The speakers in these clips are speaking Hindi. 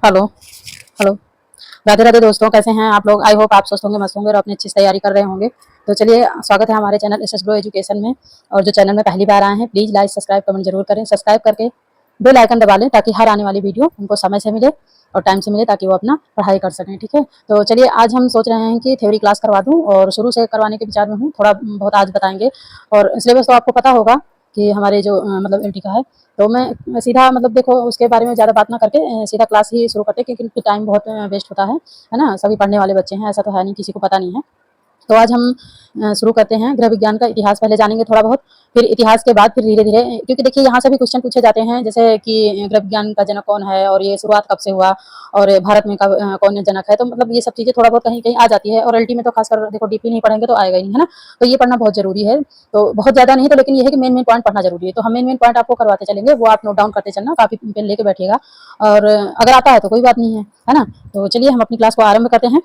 हेलो। हेलो। राधे राधे दोस्तों, कैसे हैं आप लोग? आई होप आप स्वस्थ होंगे, मस्त होंगे और अपनी अच्छी से तैयारी कर रहे होंगे। तो चलिए, स्वागत है हमारे channel S S grow education में। और जो चैनल में पहली बार आए हैं, प्लीज़ लाइक सब्सक्राइब कमेंट जरूर करें। सब्सक्राइब करके बेल आइकन दबा लें ताकि हर आने वाली वीडियो उनको समय से मिले और टाइम से मिले, ताकि वो अपना पढ़ाई कर सकें। ठीक है, तो चलिए आज हम सोच रहे हैं कि थ्योरी क्लास करवा दूँ, और शुरू से करवाने के विचार में हूँ। थोड़ा बहुत आज बताएंगे, और सिलेबस तो आपको पता होगा कि हमारे जो मतलब एलटी का है। तो मैं सीधा मतलब देखो, उसके बारे में ज़्यादा बात ना करके सीधा क्लास ही शुरू करते हैं, क्योंकि टाइम बहुत वेस्ट होता है ना। सभी पढ़ने वाले बच्चे हैं, ऐसा तो है नहीं किसी को पता नहीं है। तो आज हम शुरू करते हैं। गृह विज्ञान का इतिहास पहले जानेंगे थोड़ा बहुत, फिर इतिहास के बाद फिर धीरे धीरे, क्योंकि देखिए यहाँ से भी क्वेश्चन पूछे जाते हैं, जैसे कि गृह विज्ञान का जनक कौन है, और ये शुरुआत कब से हुआ, और भारत में कब कौन जनक है। तो मतलब ये सब चीज़ें थोड़ा बहुत कहीं कहीं आ जाती है, और एलटी में तो खासकर देखो डीपी नहीं पढ़ेंगे तो आएगा ही नहीं, है ना। तो ये पढ़ना बहुत जरूरी है। तो बहुत ज़्यादा नहीं तो, लेकिन ये है कि मेन मेन पॉइंट पढ़ना जरूरी है। तो हम मेन मेन पॉइंट आपको करवाते चलेंगे, वो आप नोट डाउन करते चलना, काफी पेन लेके बैठिएगा। और अगर आता है तो कोई बात नहीं है ना। तो चलिए हम अपनी क्लास को आरंभ करते हैं।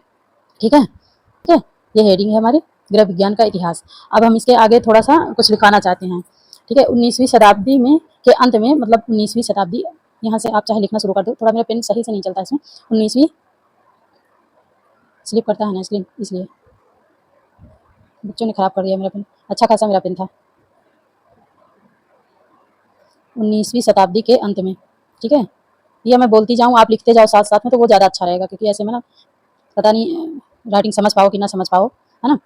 ठीक है, ठीक है। ये हेडिंग है हमारी, गृह विज्ञान का इतिहास। अब हम इसके आगे थोड़ा सा कुछ लिखाना चाहते हैं। ठीक है, 19वीं शताब्दी में के अंत में, मतलब 19वीं शताब्दी, यहाँ से आप चाहे लिखना शुरू कर दो। थोड़ा मेरा पेन सही से नहीं चलता इसमें, 19वीं स्लिप करता है ना, इसलिए बच्चों ने खराब कर दिया मेरा पेन। अच्छा खासा मेरा पेन था। 19वीं शताब्दी के अंत में, ठीक है। ये मैं बोलती जाऊँ, आप लिखते जाओ साथ साथ में, तो वो ज़्यादा अच्छा रहेगा, क्योंकि ऐसे में ना पता नहीं राइटिंग समझ पाओ कि ना समझ पाओ, है ना।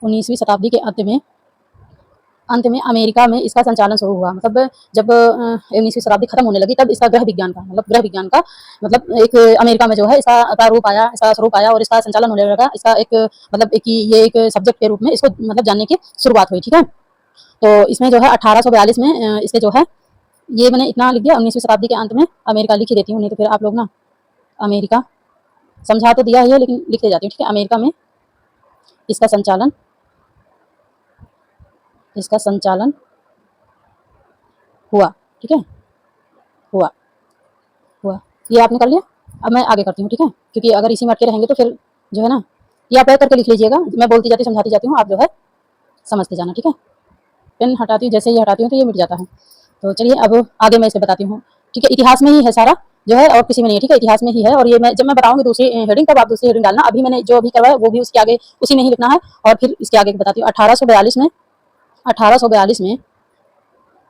19वीं शताब्दी के अंत में अमेरिका में इसका संचालन शुरू हुआ। मतलब जब 19वीं शताब्दी खत्म होने लगी, तब इसका ग्रह विज्ञान का मतलब एक अमेरिका में जो है इसका रूप आया, इसका स्वरूप आया, और इसका संचालन होने लगा। इसका एक मतलब एक ये एक सब्जेक्ट के रूप में इसको मतलब जानने की शुरुआत हुई। ठीक है, तो इसमें जो है 1842 में इसके जो है, ये मैंने इतना लिख दिया, 19वीं शताब्दी के अंत में अमेरिका लिख ही देती हूँ, नहीं तो फिर आप लोग ना अमेरिका समझा तो दिया ही है, लेकिन लिखते जाती हूँ। ठीक है, अमेरिका में इसका संचालन इसका संचालन हुआ। ठीक है, हुआ हुआ। ये आपने कर लिया। अब मैं आगे करती हूँ, ठीक है, क्योंकि अगर इसी में अटके रहेंगे तो फिर जो है ना, ये आप करके लिख लीजिएगा। मैं बोलती जाती समझाती जाती हूँ, आप जो है समझते जाना। ठीक है, पेन हटाती हूँ, जैसे ही हटाती हूँ तो ये मिट जाता है। तो चलिए अब आगे मैं इसे बताती हूँ। ठीक है, इतिहास में ही है सारा जो है, और किसी में नहीं है। ठीक है, इतिहास में ही है। और ये मैं जब मैं बताऊंगी दूसरी हेडिंग, तब आप दूसरी हेडिंग डालना। अभी मैंने जो अभी करवाया वो भी उसके आगे उसी में ही लिखना है, और फिर इसके आगे बताती हूँ। 1842 में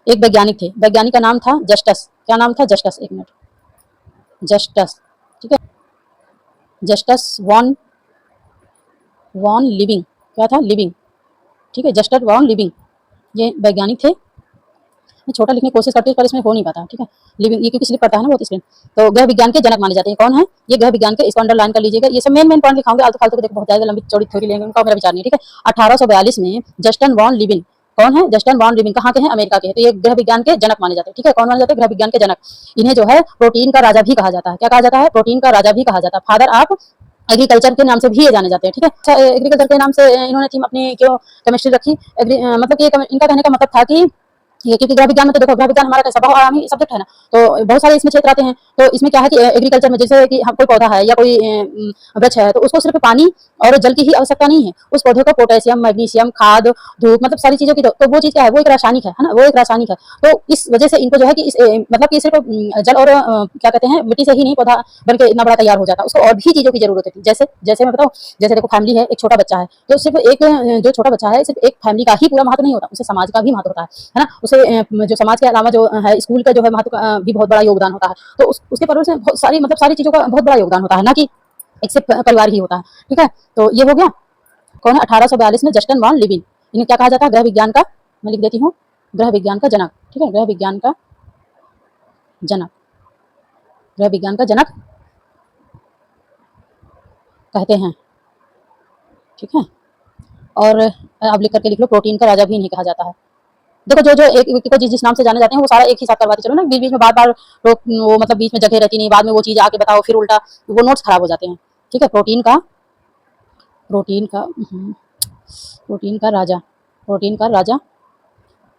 एक वैज्ञानिक थे। वैज्ञानिक का नाम था जस्टस। क्या नाम था? जस्टस। एक मिनट, जस्टस। ठीक है, जस्टस वॉन वॉन लिविंग। क्या था? लिविंग। ठीक है, जस्टस वॉन लिविंग, ये वैज्ञानिक थे। मैं छोटा लिखने की कोशिश करती हूँ, पर इसमें हो नहीं पाता। ठीक है, लिविंग, ये क्योंकि स्लिप करता है ना बहुत, इसलिए। तो ग्रह विज्ञान के जनक माने जाते हैं। कौन है ये ग्रह विज्ञान के? इसको अंडरलाइन कर लीजिएगा। ये सब मेन मेन पॉइंट लिखाऊंगे, आलतू फालतू को देखो बहुत ज्यादा लंबी चौड़ी थ्योरी लेंगे, उनका मेरा विचार नहीं। ठीक है, 1842 में जस्टन वॉन लिविंग। कौन है? Justin Vaughan living. कहाँ के हैं? अमेरिका के हैं। तो ये ग्रह विज्ञान के जनक माने जाते हैं। ठीक है, कौन माने जाते हैं? ग्रह विज्ञान के जनक। इन्हें जो है प्रोटीन का राजा भी कहा जाता है। क्या कहा जाता है? प्रोटीन का राजा भी कहा जाता है। फादर ऑफ एग्रीकल्चर के नाम से भी ये जाने जाते हैं। ठीक है, अच्छा, एग्रीकल्चर के नाम से इन्होंने थीम अपनी क्यों केमिस्ट्री रखी? मतलब कि इनका कहने का मतलब था कि ये, क्योंकि ग्रह विज्ञान में तो देखो, ग्रह विज्ञान हमारा कैसा बहुत आयामी सब्जेक्ट है ना, तो बहुत सारे इसमें क्षेत्र आते हैं। तो इसमें क्या है कि एग्रीकल्चर में जैसे कि हम कोई पौधा है या कोई वृक्ष है, तो उसको सिर्फ पानी और जल की ही आवश्यकता नहीं है। उस पौधे को पोटेशियम, मैग्नीशियम, खाद, धूप, मतलब सारी चीजों की, तो वो चीज क्या है? वो एक रासायनिक है ना, वो एक रासायनिक है। तो इस वजह से इनको जो है कि मतलब कि सिर्फ जल और क्या कहते हैं, मिट्टी से ही नहीं पौधा बन के इतना बड़ा तैयार हो जाता, उसको और भी चीजों की जरूरत होती है। जैसे जैसे मैं बताऊँ, जैसे देखो फैमिली है, एक छोटा बच्चा है, तो सिर्फ एक जो छोटा बच्चा है, सिर्फ एक फैमिली का ही पूरा महत्व नहीं होता, उसे समाज का भी महत्व होता है ना। उसे जो समाज के अलावा जो है स्कूल का जो है महत्व का भी बहुत बड़ा योगदान होता है। तो उसके परवरिश में बहुत सारी मतलब सारी चीजों का बहुत बड़ा योगदान होता है, ना कि एक सिर्फ परिवार ही होता है। ठीक है, तो ये हो गया। कौन है? 1842 में जस्टन वॉन लिविंग। इन्हें क्या कहा जाता है? ग्रह विज्ञान का, मैं लिख देती हूँ, ग्रह विज्ञान का जनक। ठीक है, ग्रह विज्ञान का जनक, ग्रह विज्ञान का जनक कहते हैं। ठीक है, और अब लिख करके लिख लो, प्रोटीन का राजा भी नहीं कहा जाता है। देखो, जो जो एक व्यक्ति को जिस जिस नाम से जाने जाते हैं, वो सारा एक ही साथ करवाते चलो ना, बीच बीच में बार बार वो मतलब बीच में जगह रहती नहीं, बाद में वो चीज आके बताओ, फिर उल्टा वो नोट्स खराब हो जाते हैं। ठीक है, प्रोटीन का प्रोटीन का राजा, प्रोटीन का राजा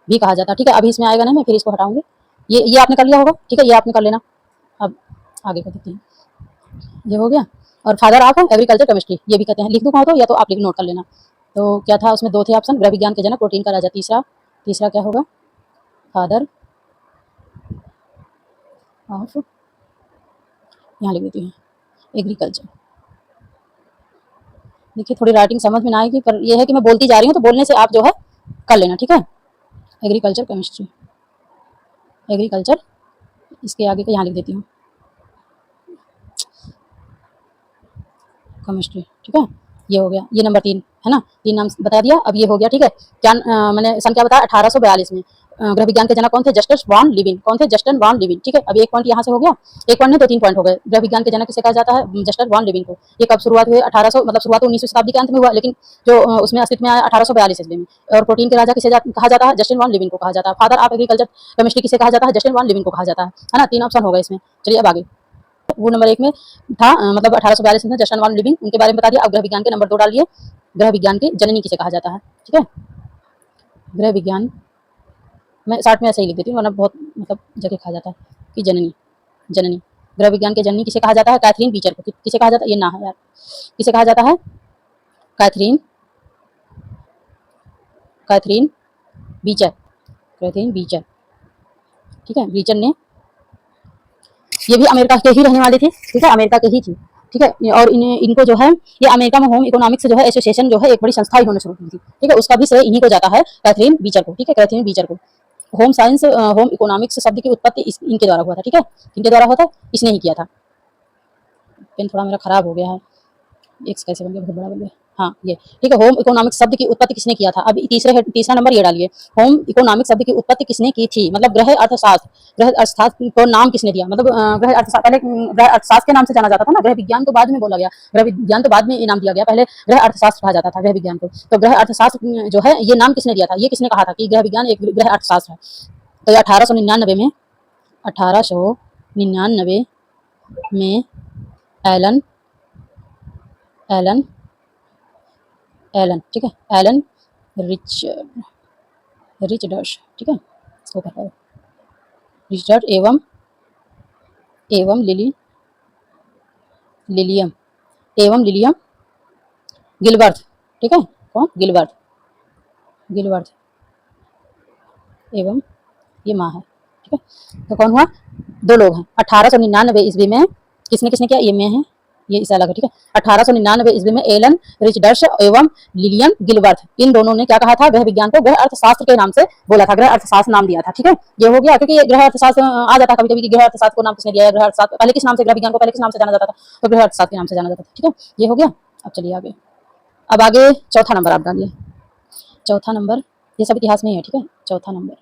भी कहा जाता है। ठीक है, अभी इसमें आएगा नहीं, मैं फिर इसको हटाऊंगी। ये आपने कर लिया होगा। ठीक है, ये आपने कर लेना। अब आगे कर देते हैं। ये हो गया। और फादर ऑफ एग्रीकल्चर केमिस्ट्री ये भी कहते हैं। लिख दूँ कहो तो, या तो आप लिख नोट कर लेना। तो क्या था उसमें? दो थे ऑप्शन, ग्रह विज्ञान के जनक, प्रोटीन का राजा। तीसरा तीसरा क्या होगा? फादर ऑफ यहाँ लिख देती हूँ एग्रीकल्चर। देखिए थोड़ी राइटिंग समझ में ना आएगी, पर यह है कि मैं बोलती जा रही हूँ तो बोलने से आप जो है कर लेना, ठीक है। एग्रीकल्चर केमिस्ट्री, एग्रीकल्चर, इसके आगे का यहाँ लिख देती हूँ केमिस्ट्री, ठीक है। ये हो गया, ये नंबर 3 है ना, 3 नाम बता दिया। अब ये हो गया, ठीक है। क्या मैंने सन क्या बताया, 1842 में ग्रह विज्ञान के जनक कौन थे, जस्टस वॉन लिविन। कौन थे, जस्टन वॉन लिविन, ठीक है। अब एक पॉइंट यहाँ से हो गया, एक पॉइंट नहीं तो 3 पॉइंट हो गए। ग्रह विज्ञान के जनक किसे कहा जाता है, जस्टन वॉन लिविन को। ये कब शुरुआत हुई, 1800 मतलब शुरुआत 19वीं शताब्दी के अंत में हुआ, लेकिन जो उसमें अस्तित्व में आया 1842 ईस्वी में। और प्रोटीन के राजा किसे कहा जाता है, जस्टिन वॉन लिविन को कहा जाता है। फादर ऑफ एग्रीकल्चर केमिस्ट्री किसे कहा जाता है, जस्टिन वॉन लिविन को कहा जाता है ना। 3 ऑप्शन होगा इसमें। चलिए अब आगे, वो नंबर 1 में था मतलब 1842 में जस्टिन वॉन लिविन, उनके बारे में बता दिया। अब ग्रह विज्ञान के नंबर 2 डालिए, ग्रह विज्ञान की जननी किसे कहा जाता है, ठीक है। ग्रह विज्ञान, मैं शॉर्ट में ऐसे ही लिख देती हूँ वरना बहुत मतलब जगह खा जाता है कि जननी, जननी, ग्रह विज्ञान के जननी किसे कहा जाता है, कैथरीन बीचर को। किसे कहा जाता है, ये ना है यार, किसे कहा जाता है, Catherine, Catherine Beecher, Catherine Beecher, ठीक है। बीचर ने, ये भी अमेरिका के ही रहने वाले थे, ठीक है, अमेरिका के ही थी, ठीक है। और इनको जो है ये अमेरिका में होम इकोनॉमिक्स जो है एसोसिएशन जो है एक बड़ी संस्था इन्होंने शुरू की थी, ठीक है। उसका भी श्रेय इन्हीं को जाता है, कैथरीन बीचर को, ठीक है, कैथरीन बीचर को। होम साइंस, होम इकोनॉमिक्स शब्द की उत्पत्ति इनके द्वारा हुआ था, ठीक है। इनके द्वारा हुआ था, इसने ही किया था। पेन थोड़ा मेरा खराब हो गया है, एक्स कैसे बन गया, बहुत बड़ा बन गया। हाँ ये ठीक है। होम इकोनॉमिक्स शब्द की उत्पत्ति किसने किया था, अब तीसरा नंबर ये डालिए, होम इकोनॉमिक्स शब्द की उत्पत्ति किसने की थी, मतलब ग्रह अर्थशास्त्र, ग्रह अर्थशास्त्र को नाम किसने दिया, मतलब ग्रह अर्थशास्त्र, पहले ग्रह अर्थशास्त्र के नाम से जाना जाता था ना, ग्रह विज्ञान तो बाद में बोला गया, ग्रह विज्ञान तो बाद में ये नाम दिया गया, पहले ग्रह अर्थशास्त्र कहा जाता था ग्रह विज्ञान को। तो ग्रह अर्थशास्त्र जो है ये नाम किसने दिया था, ये किसने कहा था कि ग्रह विज्ञान एक ग्रह अर्थशास्त्र है। तो ये 1899 में, 1899 में एलन, एलन, एलन, ठीक है, एलन रिचर्ड्स, ठीक है, इसको कर पाओ रिचर्ड एवं लिलियम, एवं लिलियम गिलबर्ट, ठीक है। कौन, गिलबर्ट, गिलबर्ट एवं ये माँ है, ठीक है। तो कौन हुआ, 2 लोग हैं। 1899 ईस्वी में किसने किसने किया, ये में है, ये इस अलग है, ठीक है। 1899 ईस्वी में एलन रिचर्ड्स एवं लिलियम गिलबर्ट, इन दोनों ने क्या कहा था, ग्रह विज्ञान को ग्रह अर्थशास्त्र के नाम से बोला था, ग्रह अर्थशास्त्र नाम दिया था, ठीक है। ये हो गया, क्योंकि ग्रह अर्थशास्त्र आ जाता कभी कभी कि ग्रह अर्थशास्त्र को नाम किसने दिया है, ग्रह अर्थशास्त्र पहले किस नाम से, ग्रह विज्ञान को पहले किस नाम से जाना जाता था, तो ग्रह अर्थशास्त्र के नाम से जाना जाता था, ठीक है। ये हो गया। अब चलिए आगे, अब आगे चौथा नंबर आप डालिए, चौथा नंबर, ये सब इतिहास में ही है, ठीक है। चौथा नंबर,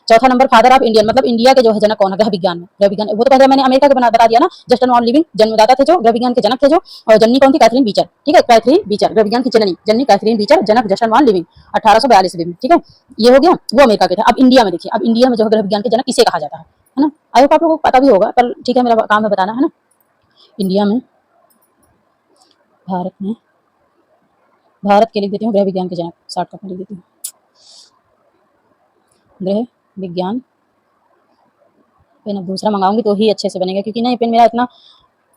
चौथा नंबर फादर ऑफ इंडियन, मतलब इंडिया के जो है जनक कौन है ग्रह विज्ञान में, ग्रह विज्ञान वो तो पहले मैंने अमेरिका के बता दिया ना, जस्टिन वॉन लिविंग जन्मदाता थे जो ग्रह विज्ञान के जनक थे जो, और जननी कौन थी, कैथरीन बीचर, ठीक है, कैथरीन बीचर, ग्रह विज्ञान की जननी, जननी कैथरीन बीचर, जनक जस्टिन वॉन लिविंग 1842 में, ठीक है। ये हो गया, वो अमेरिका के थे। अब इंडिया में देखिए, अब इंडिया में जो ग्रह विज्ञान के जनक किसे कहा जाता है ना, आई होप आप लोगों को पता भी होगा, पर ठीक है, मेरा काम है बताना, है ना। इंडिया में, भारत में, भारत के लिख देती हूँ ग्रह विज्ञान के जनक, शॉर्टकट में लिख देती हूँ ग्रह विज्ञान। पेन अब दूसरा मंगाऊंगी तो ही अच्छे से बनेगा, क्योंकि ना ये पेन मेरा इतना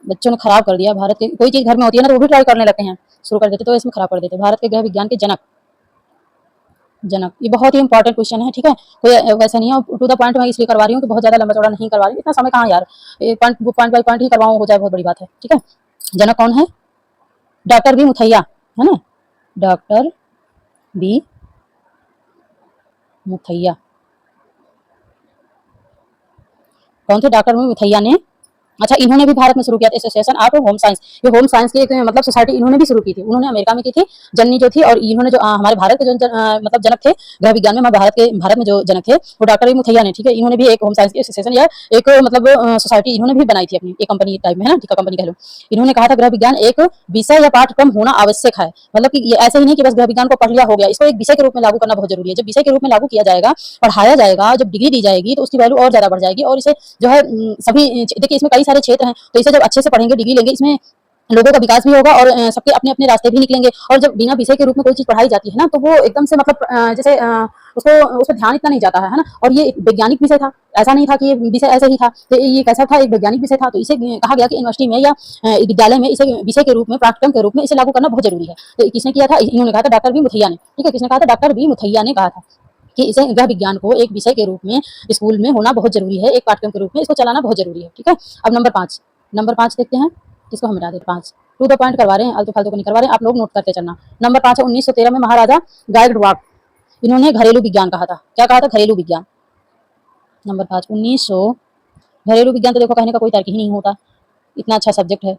बच्चों ने खराब कर दिया। भारत के कोई चीज़ घर में होती है ना तो वो भी ट्राई करने लगते हैं, शुरू कर देते तो इसमें खराब कर देते। भारत के ग्रह विज्ञान के जनक, जनक, ये बहुत ही इंपॉर्टेंट क्वेश्चन है, ठीक है। कोई वैसा नहीं है, टू द पॉइंट मैं इसलिए करवा रही हूँ कि बहुत ज़्यादा लंबा चौड़ा नहीं करवा रही, इतना समय कहाँ यार, पॉइंट बाई पॉइंट ही करवाऊँ हो जाए, बहुत बड़ी बात है, ठीक है। जनक कौन है, डॉक्टर बी मुथैया, है ना, डॉक्टर बी मुथैया, कौन थे, डॉक्टर बी मुथैया ने, अच्छा, इन्होंने भी भारत में शुरू किया था एसोसिएशन ऑफ होम साइंस, ये होम साइंस की एक मतलब सोसाइटी इन्होंने भी शुरू की थी, उन्होंने अमेरिका में की थी, जननी जो थी, और इन्होंने जो हमारे भारत के जो मतलब जनक थे ग्रह विज्ञान में, भारत में जो जनक थे वो डॉक्टर बी मुथैया ने, ठीक है। इन्होंने भी एक होम साइंस की एसोसिएशन या एक मतलब सोसाइटी इन्होंने भी बनाई थी अपनी, एक कंपनी टाइप में, है ना, ठीक है, कंपनी कह लो। इन्होंने कहा था ग्रह विज्ञान एक विषय या पाठ्यक्रम होना आवश्यक है, मतलब कि ये ऐसे ही नहीं कि बस ग्रह विज्ञान को पढ़ लिया हो गया, इसको एक विषय के रूप में लागू करना बहुत जरूरी है। जब विषय के रूप में लागू किया जाएगा, पढ़ाया जाएगा, जब डिग्री दी जाएगी तो उसकी वैल्यू और ज्यादा बढ़ जाएगी, और इसे जो है सभी देखिए इसमें कई सारे क्षेत्र हैं, तो इसे जब अच्छे से पढ़ेंगे, डिग्री लेंगे, इसमें लोगों का विकास भी होगा और सबके अपने अपने रास्ते भी निकलेंगे। और जब बिना विषय के रूप में कोई चीज पढ़ाई जाती है ना, तो वो एकदम से मतलब जैसे उसको उस पर ध्यान इतना नहीं जाता है ना। और ये एक वैज्ञानिक विषय था, ऐसा नहीं था कि ये विषय ऐसे ही था, तो ये कैसा था, एक वैज्ञानिक विषय था, तो इसे कहा गया कि यूनिवर्सिटी में या विद्यालय में इसे विषय के रूप में, पाठ्यक्रम के रूप में इसे लागू करना बहुत जरूरी है। तो किसने किया था, इन्होंने कहा था डॉक्टर बी मुथैया ने, ठीक है। किसने कहा था, डॉक्टर बी मुथैया ने कहा था कि इसे ग्रह विज्ञान को एक विषय के रूप में स्कूल में होना बहुत जरूरी है, एक पाठ्यक्रम के रूप में इसको चलाना बहुत जरूरी है, ठीक है। अब नंबर 5, नंबर 5 देखते हैं, इसको हम मिटा देते 5। टू द पॉइंट करवा रहे हैं, आलतू फालतू को नहीं करवा रहे हैं, आप लोग नोट करते चलना। नंबर 5 है 1913 में महाराजा गायकवाड़, इन्होंने घरेलू विज्ञान कहा था। क्या कहा था? घरेलू विज्ञान। नंबर 5 1900, घरेलू विज्ञान तो देखो कहने का कोई तर्क ही नहीं होता, इतना अच्छा सब्जेक्ट है,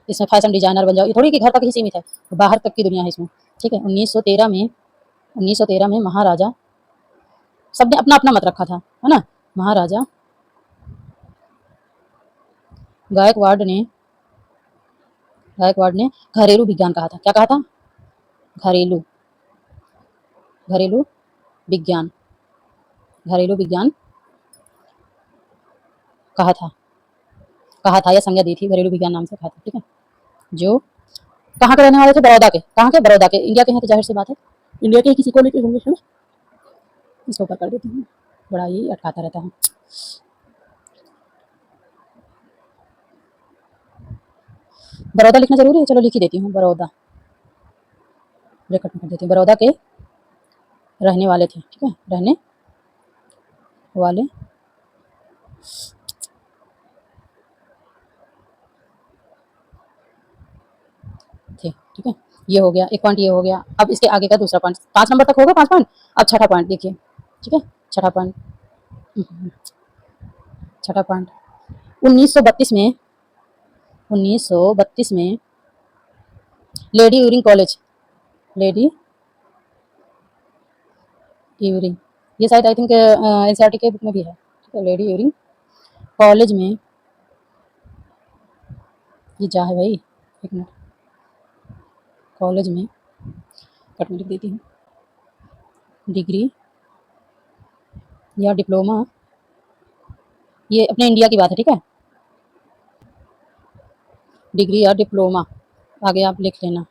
इसमें फैशन डिजाइनर बन जाओ, ये थोड़ी कि घर तक ही सीमित है, बाहर तक की दुनिया है इसमें। ठीक है, 1913 में महाराजा, सबने अपना अपना मत रखा था, है ना। महाराजा गायकवाड़ ने घरेलू विज्ञान कहा था। क्या कहा था? घरेलू घरेलू विज्ञान, घरेलू विज्ञान कहा था या संज्ञा दी थी, घरेलू विज्ञान नाम से कहा था। ठीक है, जो कहाँ के रहने वाले थे? बड़ौदा के। कहाँ के? बड़ौदा के। इंडिया के हैं तो जाहिर सी बात है इंडिया के ही किसी कोने के होंगे, है ना। इसको ऊपर कर देती हूँ, बड़ा ही अटकाता रहता है। बड़ौदा लिखना जरूरी है, चलो लिख ही देती हूँ, बड़ौदा ब्रैकेट में कर देती हूँ। बड़ौदा के रहने वाले थे। ठीक है, रहने वाले थे। ठीक है, ये हो गया एक पॉइंट, ये हो गया। अब इसके आगे का दूसरा पॉइंट, 5 नंबर तक होगा 5 पॉइंट। अब छठा पॉइंट देखिए। ठीक है, छठा पॉइंट, छठा पॉइंट 1932 में, 1932 में लेडी यूरिंग कॉलेज, लेडी यूरिंग, ये शायद आई थिंक एनसीईआरटी के बुक में भी है। ठीक है, लेडी यूरिंग कॉलेज में, ये जा है भाई, एक मिनट, कॉलेज में कट में लिख देती हूँ, डिग्री या डिप्लोमा, ये अपने इंडिया की बात है। ठीक है, डिग्री या डिप्लोमा, आगे आप लिख लेना,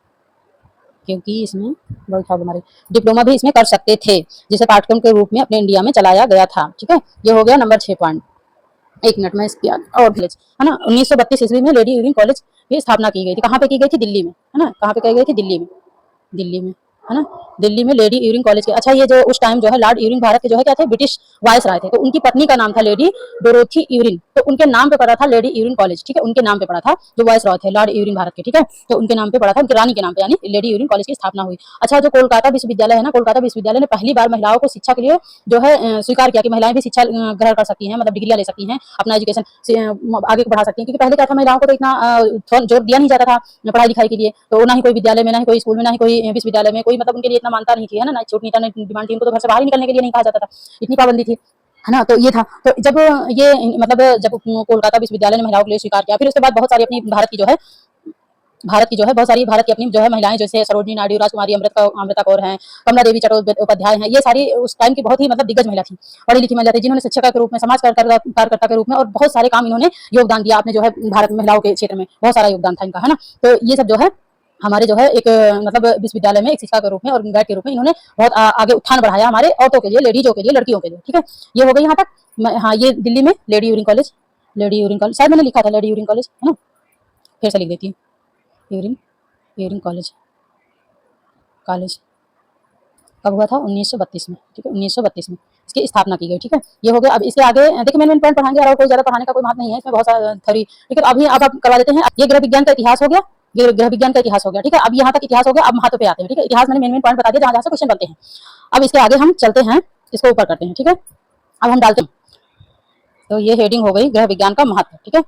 क्योंकि इसमें बड़ी प्रॉब्लम आ रही। डिप्लोमा भी इसमें कर सकते थे, जिसे पाठ्यक्रम के रूप में अपने इंडिया में चलाया गया था। ठीक है, ये हो गया नंबर 6 पॉइंट। एक मिनट में इसकी और कॉलेज, है ना, 1932 ईस्वी में लेडी यूरिंग कॉलेज की स्थापना की गई थी। कहाँ पे की गई थी? दिल्ली में, है ना। कहाँ पे की गई थी? दिल्ली में, दिल्ली में, है ना। दिल्ली में लेडी यूरिंग कॉलेज के, अच्छा ये जो उस टाइम जो है लॉर्ड यूरिंग भारत के जो है क्या थे? ब्रिटिश वाइस राय थे, तो उनकी पत्नी का नाम था लेडी डोरोथी यूरिंग, तो उनके नाम पे पड़ा था लेडी यूरिंग कॉलेज। ठीक है, उनके नाम पे पड़ा था, जो वाइस रॉय थे लॉर्ड यूरिंग भारत के। ठीक है, तो उनके नाम पे पड़ा था, उनकी रानी के नाम पे, यानी लेडी यूरिंग कॉलेज की स्थापना हुई। अच्छा, जो कोलकाता विश्वविद्यालय है ना, कोलकाता विश्वविद्यालय ने पहली बार महिलाओं को शिक्षा के लिए जो है स्वीकार किया कि महिलाएं भी शिक्षा ग्रहण कर सकती हैं, मतलब डिग्रियां ले सकती हैं, अपना एजुकेशन आगे बढ़ा सकती हैं। क्योंकि पहले क्या था, महिलाओं को तो इतना जोर दिया नहीं जाता था पढ़ाई लिखाई के लिए, तो ना ही कोई विद्यालय में, ना ही कोई स्कूल में, ना ही कोई विश्वविद्यालय में कोई मतलब उनके लिए इतना मानता नहीं थी, है ना। छूट नहीं था, डिमांड थी, उनको तो घर से बाहर निकलने के लिए नहीं कहा जाता था, इतनी पाबंदी थी, है ना। तो ये था, तो जब ये मतलब जब कोलकाता विश्वविद्यालय ने महिलाओं के लिए स्वीकार किया, फिर उसके बाद बहुत सारी अपनी भारत की जो है बहुत सारी भारत की अपनी जो है महिलाएं, जैसे सरोजिनी नायडू, राजकुमारी अमृता कौर हैं, कमला देवी चट्टोपाध्याय हैं, ये सारी उस टाइम की बहुत ही मतलब दिग्गज महिला थी, पढ़ी लिखी महिला थी, जिन्होंने शिक्षिका के रूप में, समाज कार्यकर्ता के रूप में और बहुत सारे काम इन्होंने योगदान दिया अपने जो है भारत में महिलाओं के क्षेत्र में, बहुत सारा योगदान था इनका, है ना। तो ये सब जो है हमारे जो है एक मतलब विश्वविद्यालय में एक शिक्षिका के रूप में और गाइड के रूप में इन्होंने बहुत आगे उत्थान बढ़ाया हमारे औरतों के लिए, लेडीजों के लिए, लड़कियों के लिए। ठीक है, ये हो गई यहाँ तक। हाँ, ये दिल्ली में लेडी यूरिंग कॉलेज, लेडी यूरिंग कॉलेज शायद मैंने लिखा था, लेडी यूरिंग कॉलेज, है ना, फिर से लिख देती हूँ, यूरिंग यूरिंग कॉलेज, कॉलेज कब हुआ था? 1932 में। ठीक है, 1932 में इसकी स्थापना की गई। ठीक है, ये हो गया। अब इसके आगे देखिए मेन पॉइंट पढ़ाएंगे और कोई ज्यादा पढ़ाने का कोई महत्व नहीं है इसमें, बहुत सारा थ्योरी। ठीक है, अभी अब आप करवा देते हैं, ये ग्रह विज्ञान का इतिहास हो गया, ये ग्रह विज्ञान का इतिहास हो गया। ठीक है, अब यहाँ तक इतिहास हो गया, अब महत्व पे आते हैं। ठीक है, इतिहास मैंने मेन पॉइंट बता दिया जहाँ जहाँ से क्वेश्चन बनते हैं। अब इसके आगे हम चलते हैं, इसको ऊपर करते हैं। ठीक है, अब हम डालते हैं, तो ये हेडिंग हो गई ग्रह विज्ञान का महत्व। ठीक है,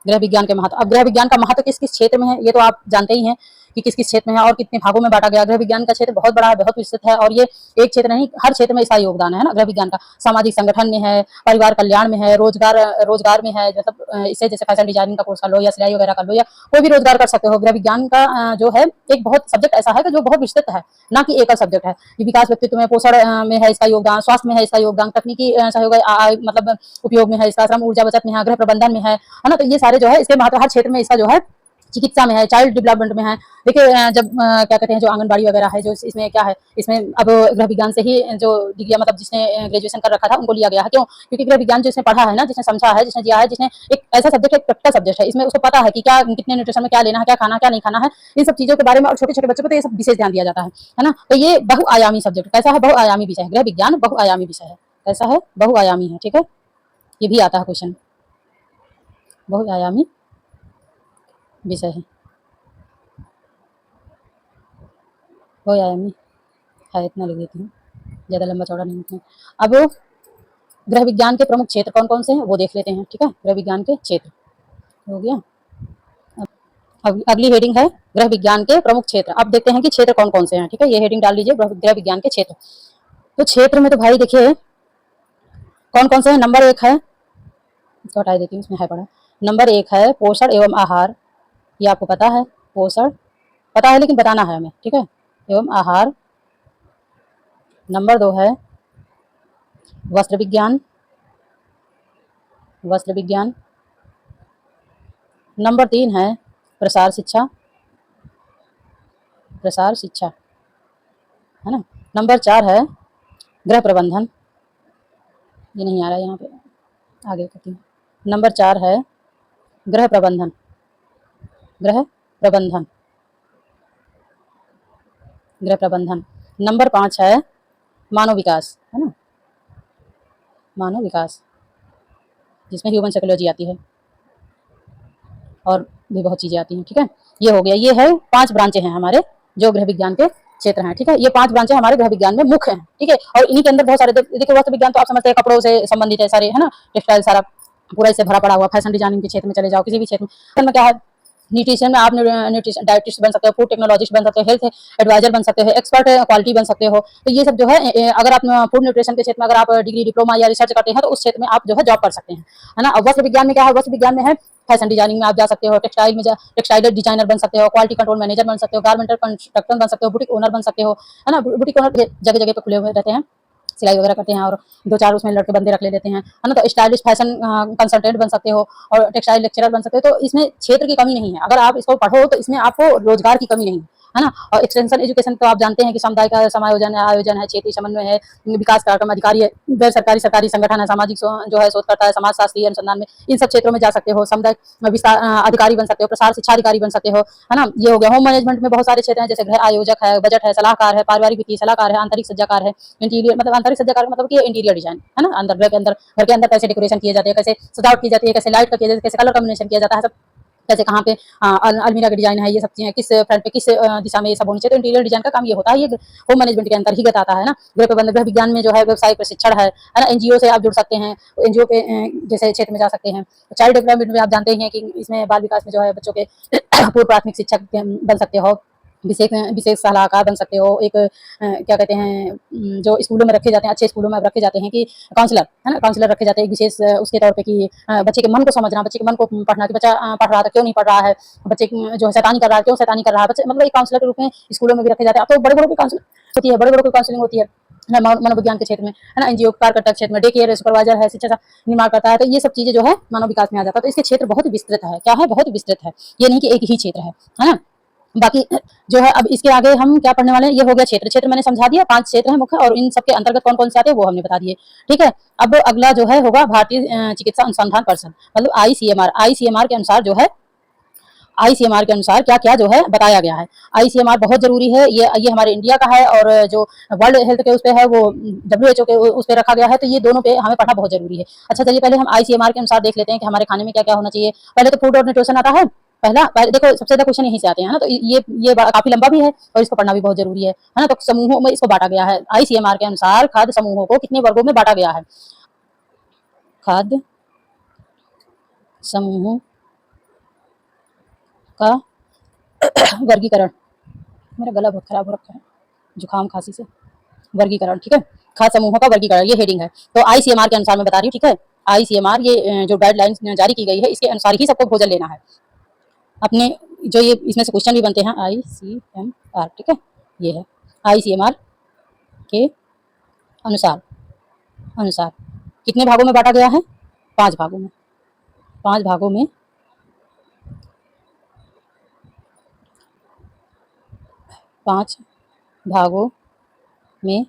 ग्रह विज्ञान के महत्व। अब ग्रह विज्ञान का महत्व किस किस क्षेत्र में है, ये तो आप जानते ही हैं कि किस किस क्षेत्र में है और कितने भागों में बांटा गया। ग्रह विज्ञान का क्षेत्र बहुत बड़ा है, बहुत विस्तृत है, और ये एक क्षेत्र नहीं, हर क्षेत्र में इसका योगदान है ना। ग्रह विज्ञान का सामाजिक संगठन में है, परिवार कल्याण में है, रोजगार में है, मतलब इसे जैसे फैशन डिजाइनिंग का कोर्स कर लो या सिलाई वगैरह कर लो या कोई भी रोजगार कर सकते हो। ग्रह विज्ञान का जो है एक बहुत सब्जेक्ट ऐसा है कि जो बहुत विस्तृत है, ना कि एकल सब्जेक्ट है। ये विकास व्यक्तित्व में, पोषण में है इसका योगदान, स्वास्थ्य में है इसका योगदान, तकनीकी सहयोग मतलब उपयोग में है इसका, श्रम ऊर्जा बचत में है, गृह प्रबंधन में है ना। तो ये सारे जो है इसके महत्व हर क्षेत्र में इसका जो है, चिकित्सा में है, चाइल्ड डेवलपमेंट में है। देखिए जब क्या कहते हैं जो आंगनबाड़ी वगैरह है, जो इसमें क्या है, इसमें अब गृह विज्ञान से ही जो डिग्री मतलब जिसने ग्रेजुएशन कर रखा था उनको लिया गया है। क्यों? क्योंकि गृह विज्ञान जिसने पढ़ा है ना, जिसने समझा है, जिसने जिया है, जिसने एक ऐसा सब्जेक्ट है, एक प्रैक्टिकल सब्जेक्ट है, इसमें उसको पता है कि क्या कितने न्यूट्रिशन में क्या लेना है, क्या खाना, क्या नहीं खाना है, इन सब चीजों के बारे में। और छोटे छोटे बच्चों को तो ये सब विशेष ध्यान दिया जाता है ना। तो ये बहुआयामी सब्जेक्ट कैसा है? बहुआयामी विषय है, गृह विज्ञान बहुआयामी विषय है। कैसा है? बहुआयामी है। ठीक है, ये भी आता है क्वेश्चन, बहुआयामी विषय है। हो या एमी है, इतना लिख देती हूँ, ज़्यादा लंबा चौड़ा नहीं लिखना। अब ग्रह विज्ञान के प्रमुख क्षेत्र कौन कौन से हैं वो देख लेते हैं। ठीक है, ग्रह विज्ञान के क्षेत्र हो गया। अब अगली हेडिंग है ग्रह विज्ञान के प्रमुख क्षेत्र। अब देखते हैं कि क्षेत्र कौन कौन से हैं। ठीक है, ये हेडिंग डाल लीजिए ग्रह विज्ञान के क्षेत्र। तो क्षेत्र में तो भाई देखिए कौन कौन से हैं। नंबर 1 है, इसको हटा देती हूँ, इसमें है पड़ा। नंबर 1 है पोषण एवं आहार, ये आपको पता है, पोषण पता है लेकिन बताना है हमें। ठीक है, एवं आहार। नंबर 2 है वस्त्र विज्ञान, वस्त्र विज्ञान। नंबर 3 है प्रसार शिक्षा, प्रसार शिक्षा, है ना। नंबर 4 है गृह प्रबंधन, ये नहीं आ रहा है यहाँ पे, आगे करती हूँ। नंबर 4 है गृह प्रबंधन, गृह प्रबंधन, गृह प्रबंधन। नंबर 5 है मानव विकास, है ना, मानव विकास, जिसमें ह्यूमन साइकोलॉजी आती है और भी बहुत चीज़ें आती हैं। ठीक है, ये हो गया। ये है 5 ब्रांचें हैं हमारे जो गृह विज्ञान के क्षेत्र हैं। ठीक है, ये 5 ब्रांचें हमारे गृह विज्ञान में मुख्य हैं। ठीक है, और इन्हीं के अंदर बहुत सारे देखिए वस्त्र विज्ञान तो आप समझते हैं कपड़ों से संबंधित है सारे, है ना, टेक्सटाइल सारा पूरा इससे भरा पड़ा हुआ। फैशन डिजाइनिंग के क्षेत्र में चले जाओ, किसी भी क्षेत्र में क्या है, न्यूट्रिशन में आप न्यूट्रिशन डाइटिस्ट बन सकते हो, फूड टेक्नोलॉजिस्ट बन सकते हो, हेल्थ एडवाइजर बन सकते हो, एक्सपर्ट क्वालिटी बन सकते हो। तो ये सब जो है अगर आप फूड न्यूट्रिशन के क्षेत्र में अगर आप डिग्री डिप्लोमा या रिसर्च करते हैं तो उस क्षेत्र में आप जो है जॉब कर सकते हैं, है ना। वस्त्र विज्ञान में क्या है, वस्त्र विज्ञान में है फैशन डिजाइनिंग में आप जा सकते हो, टेक्सटाइल में टेक्सटाइल डिजाइनर बन सकते हो, क्वालिटी कंट्रोल मैनेजर बन सकते हो, गारमेंटर कंस्ट्रक्टर बन सकते हो, बुटीक ओनर बन सकते हो, है ना। बुटीक ओनर जगह जगह पे खुले हुए रहते हैं, सिलाई वगैरह करते हैं और 2-4 उसमें लड़के बंदे रख लेते हैं, है ना। तो स्टाइलिश फैशन कंसल्टेंट बन सकते हो और टेक्सटाइल लेक्चरर बन सकते हो। तो इसमें क्षेत्र की कमी नहीं है, अगर आप इसको पढ़ो तो इसमें आपको रोजगार की कमी नहीं है ना। और एक्सटेंशन एजुकेशन तो आप जानते हैं कि समुदाय का समायोजन है, आयोजन है, क्षेत्रीय समन्वय है, विकास कार्यक्रम अधिकारी है, गैर सरकारी सरकारी संगठन है, सामाजिक जो है शोधकर्ता है, समाज शास्त्री अनुसंधान में, इन सब क्षेत्रों में जा सकते हो। समुदाय विस्तार अधिकारी बन सकते हो, प्रसार शिक्षा अधिकारी बन सकते हो, है ना। ये हो गया। होम मैनेजमेंट में बहुत सारे क्षेत्र हैं, जैसे गृह आयोजक है, बजट है, सलाहकार है, पारिवारिक वित्तीय सलाहकार है, आंतरिक सज्जाकार है, इंटीरियर मतलब आंतरिक सज्जाकार मतलब कि इंटीरियर डिजाइन, है ना। अंदर घर के अंदर कैसे डेकोरेशन किए जाते हैं, कैसे सजावट की जाती है, कैसे लाइट का किया जाता है, कैसे कलर कॉम्बिनेशन किया जाता है, सब कैसे कहाँ पे अलमीरा का डिजाइन है, ये सब चीजें किस फ्रंट पे किस दिशा में ये सब होनी चाहिए। तो इंटीरियर डिजाइन का काम ये होता है, ये होम मैनेजमेंट के अंतर्गत आता है ना। गृह प्रबंधन गृह विज्ञान में जो है व्यवसायिक प्रशिक्षण है ना। एनजीओ से आप जुड़ सकते हैं, एनजीओ के जैसे क्षेत्र में जा सकते हैं। चाइल्ड डेवलपमेंट में आप जानते हैं कि इसमें बाल विकास में जो है बच्चों के पूर्व प्राथमिक शिक्षक बन सकते हो, विशेष विशेष सलाहकार बन सकते हो। एक क्या कहते हैं जो स्कूलों में रखे जाते हैं, अच्छे स्कूलों में अब रखे जाते हैं कि काउंसलर, है ना, काउंसलर रखे जाते हैं एक विशेष उसके तौर पे कि बच्चे के मन को समझना, बच्चे के मन को पढ़ना कि बच्चा पढ़ रहा था क्यों नहीं पढ़ रहा है, बच्चे जो है शैतानी कर रहा है क्यों शैतानी कर रहा है, बच्चे मतलब एक काउंसलर के रूप में स्कूलों में भी रखे जाते हैं। अब तो बड़े बड़ों की काउंसलिंग होती है, बड़े बड़ों की काउंसलिंग होती है मनोविज्ञान के क्षेत्र में, है ना। एनजीओ कार्यकर्ता क्षेत्र में डे केयर सुपरवाइजर है, शिक्षा निर्माण करता है। तो ये सब चीजें जो है मानव विकास में आ जाता है। तो इसके क्षेत्र बहुत ही विस्तृत है, क्या है, बहुत ही विस्तृत है, ये नहीं कि एक ही क्षेत्र है ना। बाकी जो है अब इसके आगे हम क्या पढ़ने वाले हैं, ये हो गया क्षेत्र। क्षेत्र मैंने समझा दिया, 5 क्षेत्र हैं मुख्य और इन सबके अंतर्गत कौन कौन से आते हैं वो हमने बता दिए। ठीक है, अब अगला जो है होगा भारतीय चिकित्सा अनुसंधान परिषद मतलब आईसीएमआर। आईसीएमआर के अनुसार जो है आईसीएमआर के अनुसार क्या क्या जो है बताया गया है। आईसीएमआर बहुत जरूरी है, ये हमारे इंडिया का है और जो वर्ल्ड हेल्थ के उस पे है वो डब्ल्यूएचओ के उस पे रखा गया है। तो ये दोनों पे हमें पढ़ना बहुत जरूरी है। अच्छा चलिए पहले हम आईसीएमआर के अनुसार देख लेते हैं कि हमारे खाने में क्या क्या होना चाहिए। पहले तो फूड और न्यूट्रिशन आता है, पहले देखो सबसे ज्यादा क्वेश्चन यहीं से आते हैं ना। तो ये काफी लंबा भी है और इसको पढ़ना भी बहुत जरूरी है ना। तो समूहों में इसको बांटा गया है। आईसीएमआर के अनुसार खाद्य समूहों को कितने वर्गों में बांटा गया है। खाद्य समूहों का वर्गीकरण, मेरा गला बहुत खराब हो रखा है जुकाम खांसी से। वर्गीकरण, ठीक है, खाद्य समूहों का वर्गीकरण, ये हेडिंग है। तो आईसीएमआर के अनुसार मैं बता रही हूँ, ठीक है। आईसीएमआर ये जो गाइडलाइंस जारी की गई है इसके अनुसार ही सबको भोजन लेना है अपने। जो ये इसमें से क्वेश्चन भी बनते हैं आईसीएमआर, ठीक है, ये है आईसीएमआर के अनुसार अनुसार कितने भागों में बांटा गया है, 5 भागों में, 5 भागों में 5 भागों में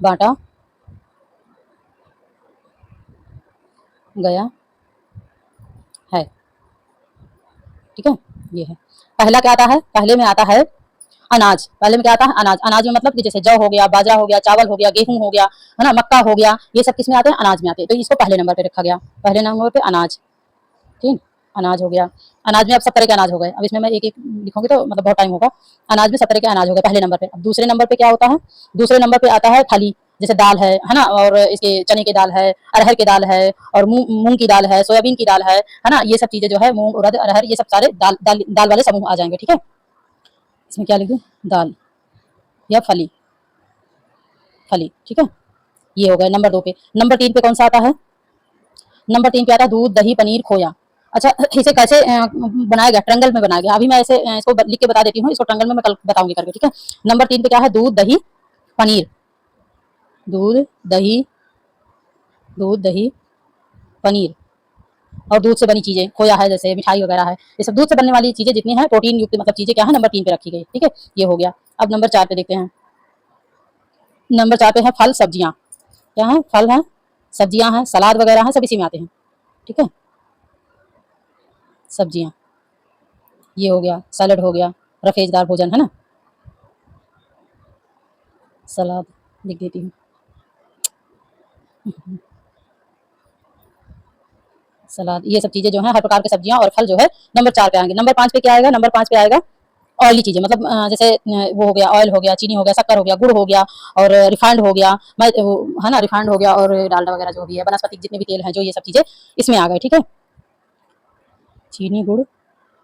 बांटा गया है, ठीक है, ये है। पहला क्या आता है, पहले में आता है अनाज। पहले में क्या आता है, अनाज। अनाज में मतलब कि जैसे जौ हो गया, बाजरा हो गया, चावल हो गया, गेहूं हो गया, है ना, मक्का हो गया, ये सब किस में आते हैं, अनाज में आते हैं। तो इसको पहले नंबर पे रखा गया, पहले नंबर पे अनाज, ठीक। अनाज हो गया। अनाज में अब सब तरह के अनाज हो गए। अब इसमें मैं एक एक लिखूंगी तो मतलब बहुत टाइम होगा। अनाज में सब तरह के अनाज हो गए पहले नंबर पे। अब दूसरे नंबर पे क्या होता है, दूसरे नंबर पे आता है फली, जैसे दाल है ना, और इसके चने की दाल है, अरहर की दाल है, और मूंग की दाल है, सोयाबीन की दाल है ना। ये सब चीजें जो है मूंग, उड़द, अरहर, ये सब सारे दाल वाले समूह आ जाएंगे। ठीक है, इसमें क्या लिख दूं, दाल या फली, फली। ठीक है, ये हो गए नंबर 2 पे। नंबर 3 पे कौन सा आता है, नंबर 3 पे आता है दूध, दही, पनीर, खोया। अच्छा, इसे कैसे बनाया गया, ट्रंगल में बनाया गया। अभी मैं ऐसे इसको लिख के बता देती हूँ, इसको ट्रंगल में मैं कल बताऊंगी करके। ठीक है, नंबर 3 पे क्या है, दूध, दही, पनीर, दूध, दही, दूध, दही, पनीर, और दूध से बनी चीजें, खोया है, जैसे मिठाई वगैरह है, ये सब दूध से बनने वाली चीजें जितनी हैं, प्रोटीन युक्त मतलब चीजें क्या है, नंबर 3 पे रखी गई। ठीक है, ये हो गया। अब नंबर 4 पे देखते हैं। नंबर 4 पे है फल, सब्जियां। क्या है, फल है, सब्जियां हैं, सलाद वगैरह है, सब इसी में आते हैं। ठीक है, सब्जियां, ये हो गया, सैलड हो गया, रफेजदार भोजन है ना, सलाद लिख देती हूँ, सलाद, ये सब चीजें जो है हर प्रकार की सब्जियां और फल जो है नंबर 4 पे आएंगे। नंबर 5 पे क्या आएगा, नंबर 5 पे आएगा ऑयली चीजें, मतलब जैसे वो हो गया, ऑयल हो गया, चीनी हो गया, शक्कर हो गया, गुड़ हो गया, और रिफाइंड हो गया, मैं है ना, रिफाइंड हो गया, और डालडा वगैरह जो भी है, वनस्पति जितने भी तेल हैं जो, ये सब चीजें इसमें आ गए। ठीक है, चीनी गुड़,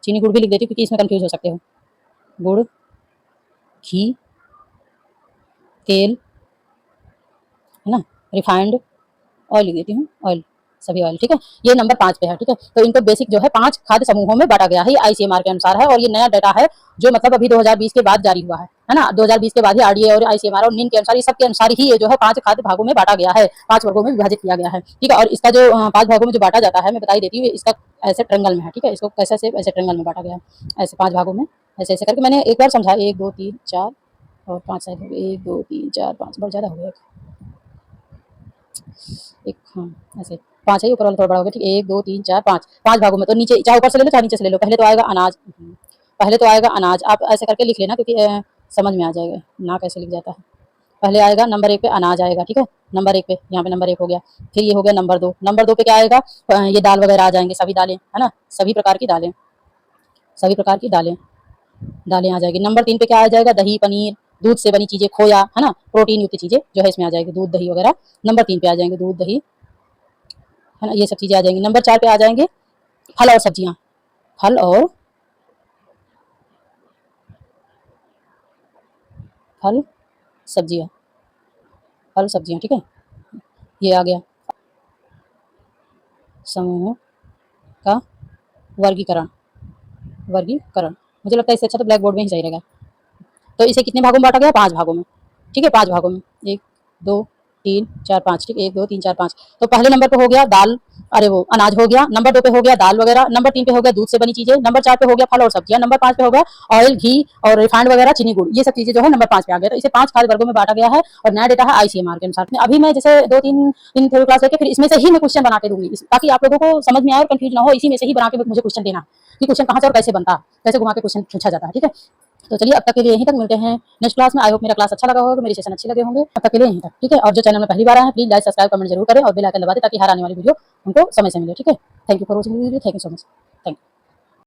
चीनी गुड़ भी लिख देती हूँ क्योंकि इसमें कंफ्यूज हो सकते हो। गुड़, घी, तेल, है ना, रिफाइंड, ऑयल लिख देती हूँ, ऑयल, सभी ऑयल। ठीक है, ये नंबर 5 पे है। ठीक है, तो इनको बेसिक जो है 5 खाद्य समूहों में बांटा गया है, ये आईसीएमआर के अनुसार है, और ये नया डाटा है जो मतलब अभी 2020 के बाद जारी हुआ है ना। 2020 के बाद ही आरडीए और आईसीएमआर और निन के अनुसार, ये सब के अनुसार ही ये जो है 5 खाद्य भागों में बांटा गया है, 5 वर्गों में विभाजित किया गया है। ठीक है, और इसका जो 5 भागों में जो बांटा जाता है, मैं बताई देती हूँ, इसका ऐसे ट्रंगल में है। ठीक है, इसको कैसे से ऐसे ट्रंगल में बांटा गया है, ऐसे 5 भागों में, ऐसे ऐसे करके मैंने एक बार समझा, 1 2 3 4 और 5 साइड हो गए, 1 2 3 4 5, बहुत ज्यादा हो गया एक, हाँ ऐसे 5 है, ऊपर वाला थोड़ा बड़ा हो गया। ठीक है, 1 2 3 4 5, 5 भागों में। तो नीचे चाहे ऊपर से ले लो चाहे नीचे से ले लो। पहले तो आएगा अनाज, पहले तो आएगा अनाज, आप ऐसे करके लिख लेना क्योंकि समझ में आ जाएगा ना कैसे लिख जाता है। पहले आएगा नंबर 1 पे अनाज आएगा। ठीक है, नंबर 1 पे, यहाँ पे नंबर 1 हो गया। फिर ये हो गया नंबर 2, नंबर 2 पे क्या आएगा, ये दाल वगैरह आ जाएंगे, सभी दालें, है ना, सभी प्रकार की दालें, सभी प्रकार की दालें, दालें आ जाएगी। नंबर 3 पे क्या आ जाएगा, दही, पनीर, दूध से बनी चीजें, खोया, है ना, प्रोटीन युक्त चीजें जो है इसमें आ जाएगी, दूध, दही वगैरह नंबर 3 पे आ जाएंगे, दूध, दही, है ना, ये सब चीजें आ जाएंगी। नंबर 4 पे आ जाएंगे फल और सब्जियां, फल और, फल, सब्जियां, फल सब्जियां। ठीक है, ये आ गया समूह का वर्गीकरण, वर्गीकरण। मुझे लगता है इससे अच्छा तो ब्लैक बोर्ड में ही सही रहेगा। तो इसे कितने भागों में बांटा गया, 5 भागों में। ठीक है, 5 भागों में, 1 2 3 4 5। ठीक है, 1 2 3 4 5। तो पहले नंबर पे हो गया दाल, अरे वो अनाज हो गया, नंबर 2 पे हो गया दाल वगैरह, नंबर 3 पे हो गया दूध से बनी चीजें, नंबर 4 पे हो गया फल और सब्जियां, नंबर 5 पे हो गया ऑयल, घी और रिफाइंड वगैरह, चीनी गुड़, ये सब चीजें जो है नंबर 5 पे आ गया। तो इसे 5 खाद्य वर्गों में बांटा गया है, और नया डेटा है आईसीएमआर के अनुसार। अभी मैं जैसे 2 3 दिन थोड़ी क्लास लेके फिर इसमें से ही मैं क्वेश्चन बना के दूंगी, ताकि आप लोगों को समझ में आए और कंफ्यूज ना हो। इसी में से ही बना के मुझे क्वेश्चन देना कि क्वेश्चन कहाँ से और कैसे बनता, कैसे घुमा के क्वेश्चन पूछा जाता है। ठीक है, तो चलिए अब तक के लिए यहीं तक, मिलते हैं नेक्स्ट क्लास में। आई होप मेरा क्लास अच्छा लगा होगा, मेरे सेशन अच्छे लगे होंगे। अब तक के लिए यहीं तक। ठीक है, और जो चैनल में पहली बार आए हैं प्लीज लाइक सब्सक्राइब कमेंट जरूर करें और बेल आइकन दबा दें ताकि हर आने वाली वीडियो उनको समय से मिले। ठीक है, thank you for watching video, thank you so much, thank you.